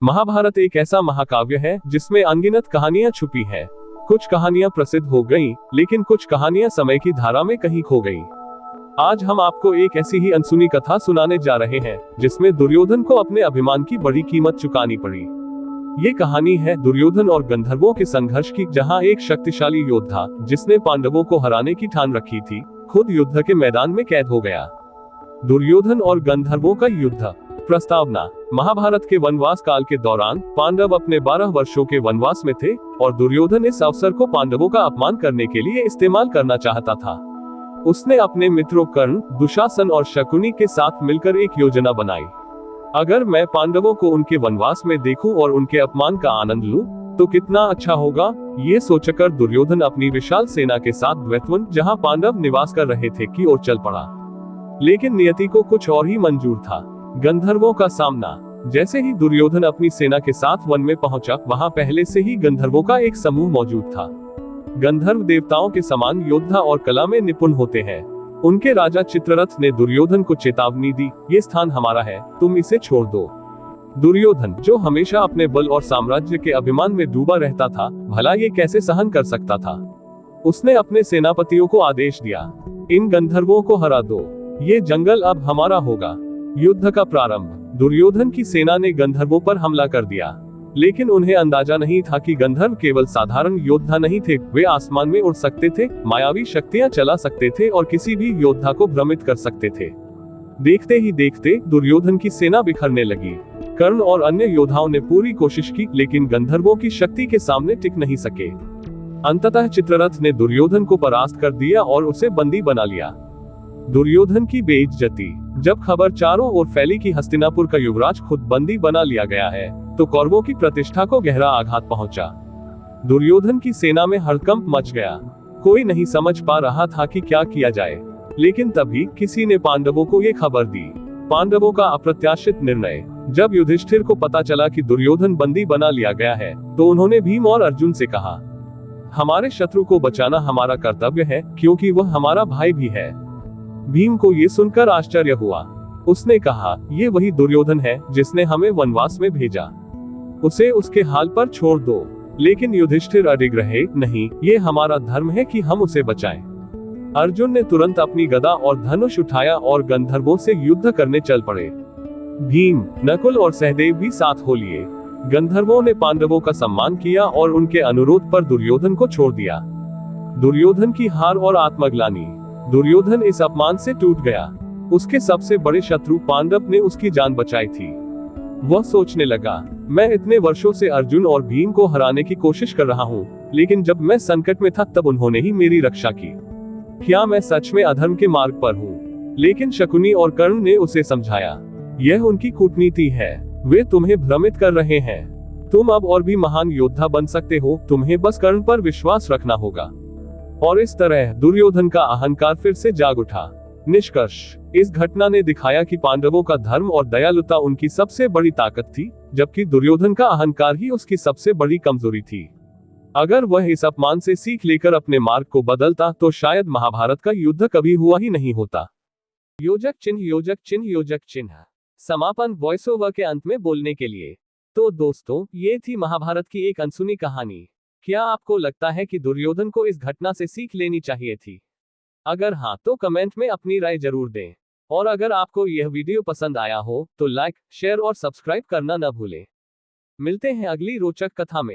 महाभारत एक ऐसा महाकाव्य है जिसमें अनगिनत कहानियां छुपी हैं। कुछ कहानियां प्रसिद्ध हो गईं, लेकिन कुछ कहानियां समय की धारा में कहीं खो गईं। आज हम आपको एक ऐसी ही अनसुनी कथा सुनाने जा रहे हैं जिसमें दुर्योधन को अपने अभिमान की बड़ी कीमत चुकानी पड़ी। ये कहानी है दुर्योधन और गंधर्वों के संघर्ष की, जहां एक शक्तिशाली योद्धा जिसने पांडवों को हराने की ठान रखी थी, खुद युद्ध के मैदान में कैद हो गया। दुर्योधन और गंधर्वों का युद्ध। प्रस्तावना: महाभारत के वनवास काल के दौरान पांडव अपने 12 वर्षों के वनवास में थे और दुर्योधन इस अवसर को पांडवों का अपमान करने के लिए इस्तेमाल करना चाहता था। उसने अपने मित्रों कर्ण, दुशासन और शकुनी के साथ मिलकर एक योजना बनाई। अगर मैं पांडवों को उनके वनवास में देखूं और उनके अपमान का आनंद लूं, तो कितना अच्छा होगा। ये सोचकर दुर्योधन अपनी विशाल सेना के साथ द्वैतवन, जहां पांडव निवास कर रहे थे, की ओर चल पड़ा। लेकिन नियति को कुछ और ही मंजूर था। गंधर्वों का सामना। जैसे ही दुर्योधन अपनी सेना के साथ वन में पहुंचा, वहां पहले से ही गंधर्वों का एक समूह मौजूद था। गंधर्व देवताओं के समान योद्धा और कला में निपुण होते हैं। उनके राजा चित्ररथ ने दुर्योधन को चेतावनी दी, ये स्थान हमारा है, तुम इसे छोड़ दो। दुर्योधन, जो हमेशा अपने बल और साम्राज्य के अभिमान में डूबा रहता था, भला ये कैसे सहन कर सकता था। उसने अपने सेनापतियों को आदेश दिया, इन गंधर्वों को हरा दो, ये जंगल अब हमारा होगा। युद्ध का प्रारंभ। दुर्योधन की सेना ने गंधर्वों पर हमला कर दिया, लेकिन उन्हें अंदाजा नहीं था कि गंधर्व केवल साधारण योद्धा नहीं थे, वे आसमान में उड़ सकते थे, मायावी शक्तियां चला सकते थे और किसी भी योद्धा को भ्रमित कर सकते थे। देखते ही देखते दुर्योधन की सेना बिखरने लगी। कर्ण और अन्य योद्धाओं ने पूरी कोशिश की, लेकिन गंधर्वों की शक्ति के सामने टिक नहीं सके। अंततः चित्ररथ ने दुर्योधन को परास्त कर दिया और उसे बंदी बना लिया। दुर्योधन की बेइज्जती। जब खबर चारों ओर फैली कि हस्तिनापुर का युवराज खुद बंदी बना लिया गया है, तो कौरवों की प्रतिष्ठा को गहरा आघात पहुंचा। दुर्योधन की सेना में हड़कंप मच गया। कोई नहीं समझ पा रहा था कि क्या किया जाए। लेकिन तभी किसी ने पांडवों को ये खबर दी। पांडवों का अप्रत्याशित निर्णय। जब युधिष्ठिर को पता चला कि दुर्योधन बंदी बना लिया गया है, तो उन्होंने भीम और अर्जुन से कहा, हमारे शत्रु को बचाना हमारा कर्तव्य है, क्योंकि वह हमारा भाई भी है। भीम को ये सुनकर आश्चर्य हुआ। उसने कहा, ये वही दुर्योधन है जिसने हमें वनवास में भेजा, उसे उसके हाल पर छोड़ दो। लेकिन युधिष्ठिर अडिग रहे, नहीं, ये हमारा धर्म है कि हम उसे बचाएं। अर्जुन ने तुरंत अपनी गदा और धनुष उठाया और गंधर्वों से युद्ध करने चल पड़े। भीम, नकुल और सहदेव भी साथ हो लिए। गंधर्वों ने पांडवों का सम्मान किया और उनके अनुरोध पर दुर्योधन को छोड़ दिया। दुर्योधन की हार और आत्मग्लानि। दुर्योधन इस अपमान से टूट गया। उसके सबसे बड़े शत्रु पांडव ने उसकी जान बचाई थी। वह सोचने लगा, मैं इतने वर्षों से अर्जुन और भीम को हराने की कोशिश कर रहा हूँ, लेकिन जब मैं संकट में था तब उन्होंने ही मेरी रक्षा की। क्या मैं सच में अधर्म के मार्ग पर हूँ? लेकिन शकुनी और कर्ण ने उसे समझाया, यह उनकी कूटनीति है, वे तुम्हें भ्रमित कर रहे हैं। तुम अब और भी महान योद्धा बन सकते हो, तुम्हें बस कर्ण पर विश्वास रखना होगा। और इस तरह दुर्योधन का अहंकार फिर से जाग उठा। निष्कर्ष: इस घटना ने दिखाया कि पांडवों का धर्म और दयालुता उनकी सबसे बड़ी ताकत थी, जबकि दुर्योधन का अहंकार ही उसकी सबसे बड़ी कमजोरी थी। अगर वह इस अपमान से सीख लेकर अपने मार्ग को बदलता, तो शायद महाभारत का युद्ध कभी हुआ ही नहीं होता। योजक चिन्ह, योजक चिन्ह, योजक चिन्ह। समापन वॉइस ओवर के अंत में बोलने के लिए। तो दोस्तों, ये थी महाभारत की एक अनसुनी कहानी। क्या आपको लगता है कि दुर्योधन को इस घटना से सीख लेनी चाहिए थी? अगर हाँ, तो कमेंट में अपनी राय जरूर दें। और अगर आपको यह वीडियो पसंद आया हो, तो लाइक, शेयर और सब्सक्राइब करना न भूलें। मिलते हैं अगली रोचक कथा में।